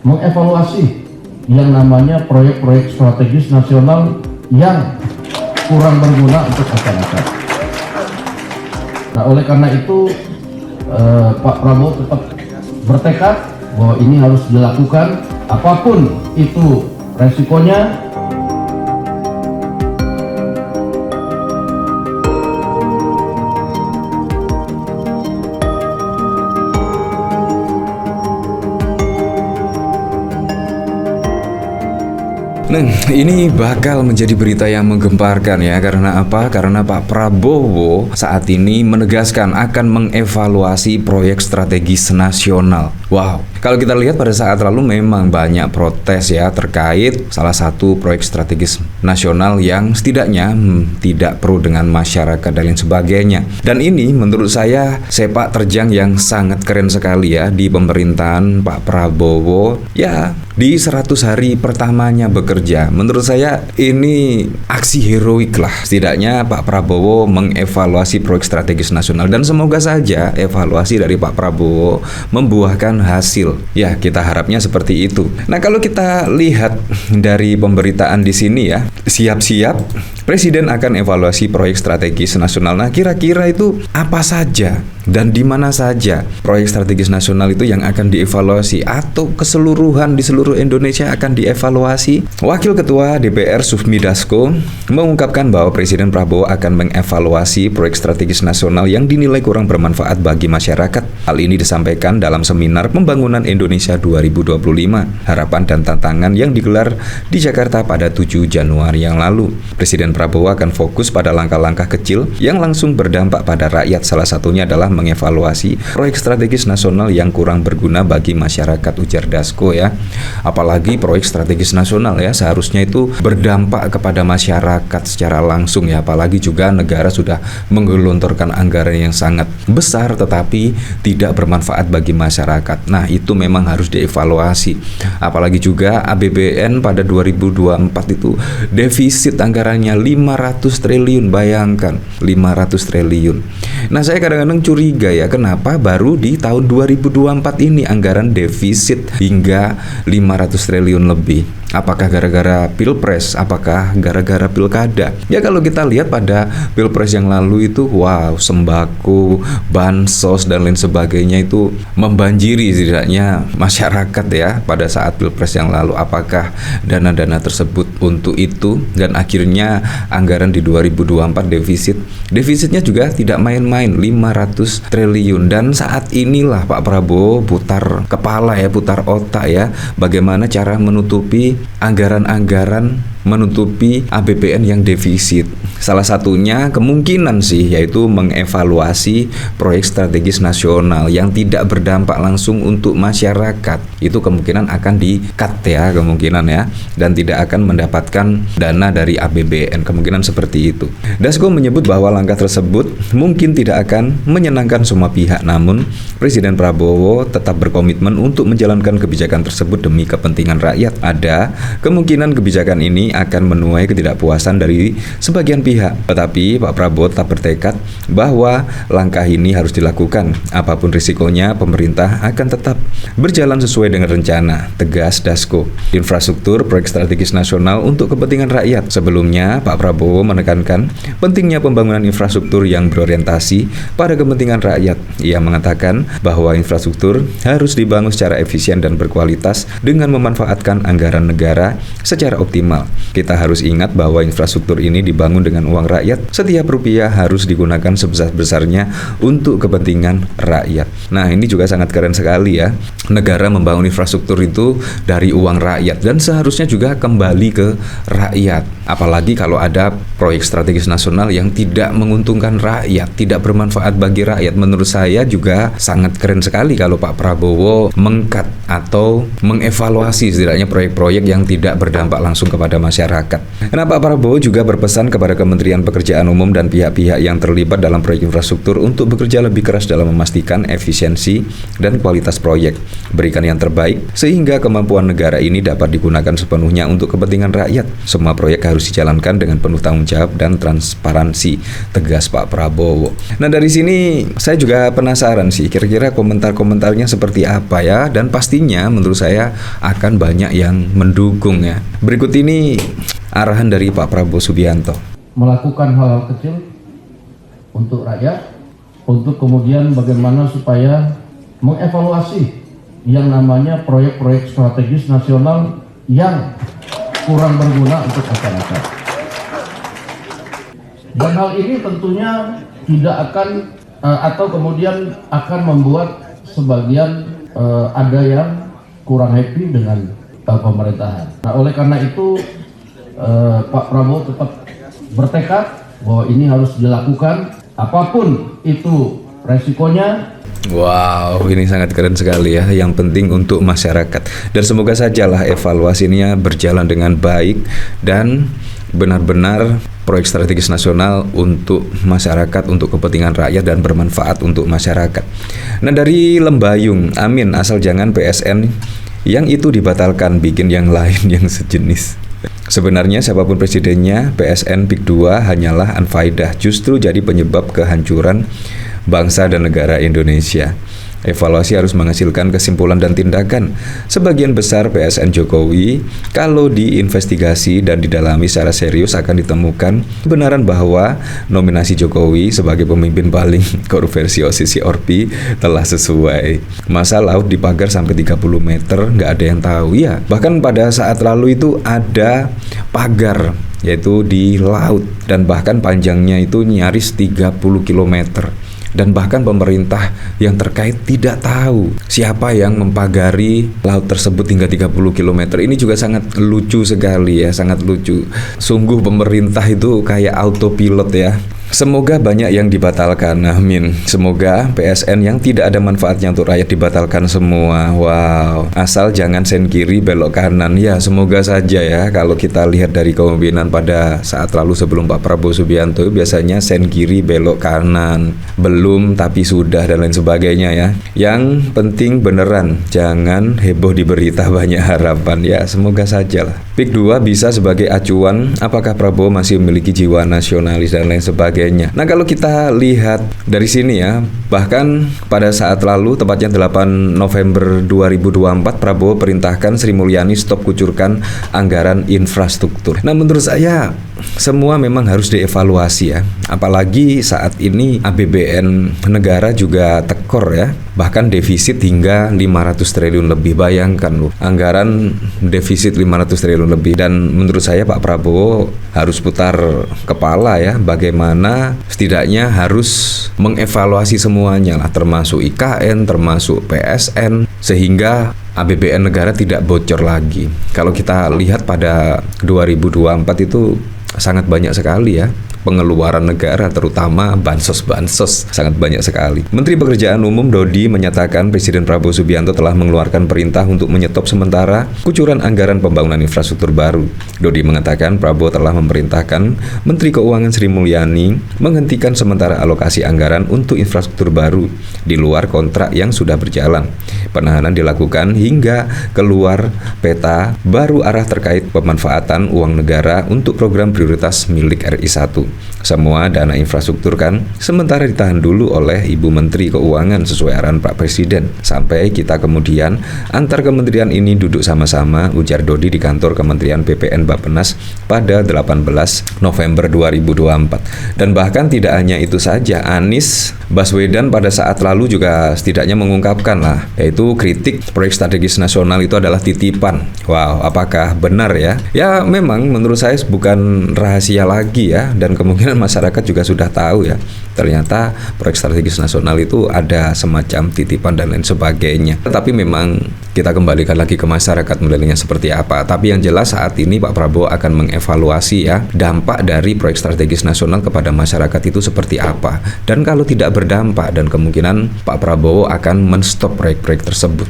mengevaluasi yang namanya proyek-proyek strategis nasional yang kurang berguna untuk masyarakat. Nah, oleh karena itu Pak Prabowo tetap bertekad bahwa ini harus dilakukan apapun itu resikonya. Nah, ini bakal menjadi berita yang menggemparkan ya. Karena apa? Karena Pak Prabowo saat ini menegaskan akan mengevaluasi proyek strategis nasional. Wow, kalau kita lihat pada saat lalu memang banyak protes ya terkait salah satu proyek strategis nasional yang setidaknya tidak pro dengan masyarakat dan lain sebagainya. Dan ini menurut saya sepak terjang yang sangat keren sekali ya di pemerintahan Pak Prabowo. Ya, di 100 hari pertamanya bekerja, menurut saya ini aksi heroik lah. Setidaknya Pak Prabowo mengevaluasi proyek strategis nasional dan semoga saja evaluasi dari Pak Prabowo membuahkan hasil. Ya, kita harapnya seperti itu. Nah, kalau kita lihat dari pemberitaan di sini ya, siap-siap Presiden akan evaluasi proyek strategis nasional. Nah, kira-kira itu apa saja dan di mana saja proyek strategis nasional itu yang akan dievaluasi atau keseluruhan di seluruh Indonesia akan dievaluasi? Wakil Ketua DPR Sufmi Dasko mengungkapkan bahwa Presiden Prabowo akan mengevaluasi proyek strategis nasional yang dinilai kurang bermanfaat bagi masyarakat. Hal ini disampaikan dalam seminar Pembangunan Indonesia 2025, Harapan dan Tantangan yang digelar di Jakarta pada 7 Januari yang lalu. Presiden Prabowo akan fokus pada langkah-langkah kecil yang langsung berdampak pada rakyat. Salah satunya adalah mengevaluasi proyek strategis nasional yang kurang berguna bagi masyarakat, ujar Dasko ya. Apalagi proyek strategis nasional ya, seharusnya itu berdampak kepada masyarakat secara langsung ya. Apalagi juga negara sudah menggelontorkan anggaran yang sangat besar tetapi tidak bermanfaat bagi masyarakat. Nah, itu memang harus dievaluasi. Apalagi juga APBN pada 2024 itu defisit anggarannya 500 triliun, bayangkan 500 triliun. Nah, saya kadang-kadang curiga ya, kenapa baru di tahun 2024 ini anggaran defisit hingga 500 triliun lebih. Apakah gara-gara pilpres? Apakah gara-gara pilkada? Ya, kalau kita lihat pada pilpres yang lalu itu, wow, sembako, bansos dan lain sebagainya itu membanjiri setidaknya masyarakat ya pada saat pilpres yang lalu. Apakah dana-dana tersebut untuk itu? Dan akhirnya anggaran di 2024 defisitnya juga tidak main-main, 500 triliun. Dan saat inilah Pak Prabowo putar kepala ya, putar otak ya, bagaimana cara menutupi anggaran-anggaran, menutupi APBN yang defisit. Salah satunya kemungkinan sih yaitu mengevaluasi proyek strategis nasional yang tidak berdampak langsung untuk masyarakat. Itu kemungkinan akan di-cut ya, kemungkinan ya, dan tidak akan mendapatkan dana dari APBN, kemungkinan seperti itu. Dasko menyebut bahwa langkah tersebut mungkin tidak akan menyenangkan semua pihak, namun Presiden Prabowo tetap berkomitmen untuk menjalankan kebijakan tersebut demi kepentingan rakyat. Ada kemungkinan kebijakan ini akan menuai ketidakpuasan dari sebagian pihak, tetapi Pak Prabowo tetap bertekad bahwa langkah ini harus dilakukan. Apapun risikonya, pemerintah akan tetap berjalan sesuai dengan rencana, tegas Dasko. Infrastruktur proyek strategis nasional untuk kepentingan rakyat. Sebelumnya, Pak Prabowo menekankan pentingnya pembangunan infrastruktur yang berorientasi pada kepentingan rakyat. Ia mengatakan bahwa infrastruktur harus dibangun secara efisien dan berkualitas dengan memanfaatkan anggaran negara secara optimal. Kita harus ingat bahwa infrastruktur ini dibangun dengan uang rakyat. Setiap rupiah harus digunakan sebesar-besarnya untuk kepentingan rakyat. Nah, ini juga sangat keren sekali ya. Negara membangun infrastruktur itu dari uang rakyat dan seharusnya juga kembali ke rakyat. Apalagi kalau ada proyek strategis nasional yang tidak menguntungkan rakyat, tidak bermanfaat bagi rakyat. Menurut saya juga sangat keren sekali kalau Pak Prabowo meng-cut atau mengevaluasi setidaknya proyek-proyek yang tidak berdampak langsung kepada masyarakat. masyarakat. Nah, Pak Prabowo juga berpesan kepada Kementerian Pekerjaan Umum dan pihak-pihak yang terlibat dalam proyek infrastruktur untuk bekerja lebih keras dalam memastikan efisiensi dan kualitas proyek, berikan yang terbaik sehingga kemampuan negara ini dapat digunakan sepenuhnya untuk kepentingan rakyat. Semua proyek harus dijalankan dengan penuh tanggung jawab dan transparansi, tegas Pak Prabowo. Nah, dari sini saya juga penasaran sih, kira-kira komentar-komentarnya seperti apa ya, dan pastinya menurut saya akan banyak yang mendukung ya. Berikut ini arahan dari Pak Prabowo Subianto. Melakukan hal-hal kecil untuk rakyat, untuk kemudian bagaimana supaya mengevaluasi yang namanya proyek-proyek strategis nasional yang kurang berguna untuk masyarakat. Dan hal ini tentunya tidak akan atau kemudian akan membuat sebagian ada yang kurang happy dengan pemerintahan. Nah, oleh karena itu Pak Prabowo tetap bertekad bahwa ini harus dilakukan apapun itu resikonya. Wow, ini sangat keren sekali ya. Yang penting untuk masyarakat. Dan semoga sajalah evaluasinya berjalan dengan baik dan benar-benar proyek strategis nasional untuk masyarakat, untuk kepentingan rakyat dan bermanfaat untuk masyarakat. Nah, dari Lembayung, amin, asal jangan PSN yang itu dibatalkan, bikin yang lain yang sejenis. Sebenarnya siapapun presidennya, PSN PIK 2 hanyalah anfaidah, justru jadi penyebab kehancuran bangsa dan negara Indonesia. Evaluasi harus menghasilkan kesimpulan dan tindakan. Sebagian besar PSN Jokowi, kalau diinvestigasi dan didalami secara serius akan ditemukan kebenaran bahwa nominasi Jokowi sebagai pemimpin paling korup versi OCC ORPI telah sesuai. Masa laut dipagar sampai 30 meter, nggak ada yang tahu ya. Bahkan pada saat lalu itu ada pagar, yaitu di laut, dan bahkan panjangnya itu nyaris 30 km. Dan bahkan pemerintah yang terkait tidak tahu siapa yang mempagari laut tersebut hingga 30 km. Ini juga sangat lucu sekali ya, sangat lucu. Sungguh pemerintah itu kayak autopilot ya. Semoga banyak yang dibatalkan, amin. Semoga PSN yang tidak ada manfaatnya untuk rakyat dibatalkan semua. Wow, asal jangan sen kiri belok kanan. Ya, semoga saja ya. Kalau kita lihat dari kepemimpinan pada saat lalu sebelum Pak Prabowo Subianto, biasanya sen kiri belok kanan, belum tapi sudah dan lain sebagainya ya. Yang penting beneran, jangan heboh di berita banyak harapan ya. Semoga saja lah. PIK 2 bisa sebagai acuan apakah Prabowo masih memiliki jiwa nasionalis dan lain sebagainya. Nah, kalau kita lihat dari sini ya, bahkan pada saat lalu, tepatnya 8 November 2024, Prabowo perintahkan Sri Mulyani stop kucurkan anggaran infrastruktur. Nah, menurut saya semua memang harus dievaluasi ya. Apalagi saat ini APBN negara juga tekor ya. Bahkan defisit hingga 500 triliun lebih. Bayangkan loh, anggaran defisit 500 triliun lebih. Dan menurut saya Pak Prabowo harus putar kepala ya, bagaimana setidaknya harus mengevaluasi semuanya lah, termasuk IKN, termasuk PSN, sehingga APBN negara tidak bocor lagi. Kalau kita lihat pada 2024 itu sangat banyak sekali ya pengeluaran negara, terutama bansos-bansos, sangat banyak sekali. Menteri Pekerjaan Umum Dodi menyatakan Presiden Prabowo Subianto telah mengeluarkan perintah untuk menyetop sementara kucuran anggaran pembangunan infrastruktur baru. Dodi mengatakan Prabowo telah memerintahkan Menteri Keuangan Sri Mulyani menghentikan sementara alokasi anggaran untuk infrastruktur baru di luar kontrak yang sudah berjalan. Penahanan dilakukan hingga keluar peta baru arah terkait pemanfaatan uang negara untuk program prioritas milik RI 1. Semua dana infrastruktur kan sementara ditahan dulu oleh Ibu Menteri Keuangan sesuai arahan Pak Presiden sampai kita kemudian antar kementerian ini duduk sama-sama, ujar Dodi di kantor Kementerian PPN Bappenas pada 18 November 2024. Dan bahkan tidak hanya itu saja, Anies Baswedan pada saat lalu juga setidaknya mengungkapkan lah, yaitu kritik proyek strategis nasional itu adalah titipan. Wow, apakah benar ya? Ya memang menurut saya bukan rahasia lagi ya, dan kemungkinan masyarakat juga sudah tahu ya, ternyata proyek strategis nasional itu ada semacam titipan dan lain sebagainya. Tetapi memang kita kembalikan lagi ke masyarakat menilainya seperti apa. Tapi yang jelas saat ini Pak Prabowo akan mengevaluasi ya dampak dari proyek strategis nasional kepada masyarakat itu seperti apa. Dan kalau tidak berdampak, dan kemungkinan Pak Prabowo akan menstop proyek-proyek tersebut.